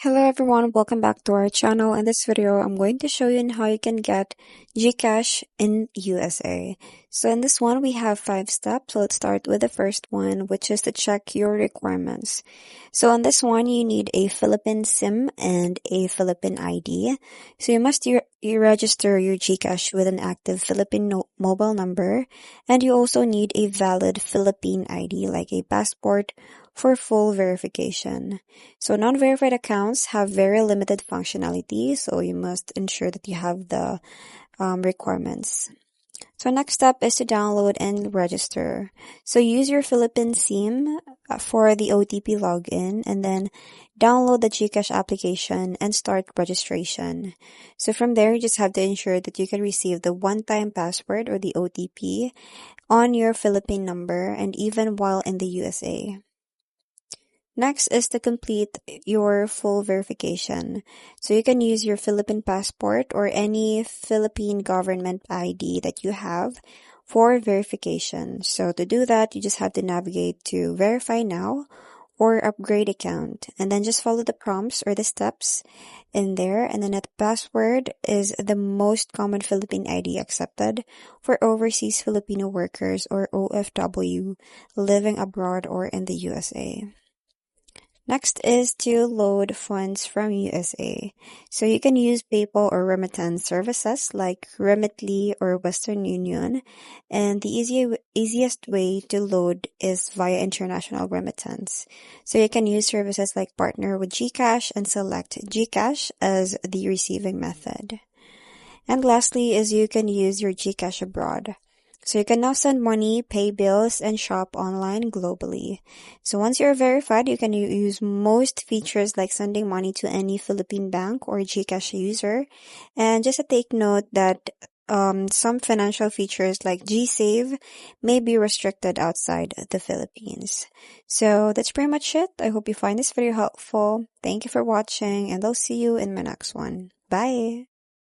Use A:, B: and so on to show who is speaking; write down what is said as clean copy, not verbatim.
A: Hello everyone, welcome back to our channel. In this video, I'm going to show you how you can get GCash in USA. So in this one, we have 5 steps. So let's start with the first one, which is to check your requirements. So on this one, you need a Philippine SIM and a Philippine ID. So you must register your GCash with an active Philippine mobile number. And you also need a valid Philippine ID like a passport for full verification. So non-verified accounts have very limited functionality, so you must ensure that you have the requirements. So next step is to download and register. So use your Philippine SIM for the OTP login and then download the GCash application and start registration. So from there, you just have to ensure that you can receive the one-time password or the OTP on your Philippine number and even while in the USA. Next is to complete your full verification. So you can use your Philippine passport or any Philippine government ID that you have for verification. So to do that, you just have to navigate to Verify Now or Upgrade Account. And then just follow the prompts or the steps in there. And then the password is the most common Philippine ID accepted for Overseas Filipino Workers or OFW living abroad or in the USA. Next is to load funds from USA. So you can use PayPal or remittance services like Remitly or Western Union. And the easiest way to load is via international remittance. So you can use services like Partner with GCash and select GCash as the receiving method. And lastly is you can use your GCash abroad. So you can now send money, pay bills, and shop online globally. So once you're verified, you can use most features like sending money to any Philippine bank or GCash user. And just to take note that some financial features like GSave may be restricted outside the Philippines. So that's pretty much it. I hope you find this video helpful. Thank you for watching, and I'll see you in my next one. Bye!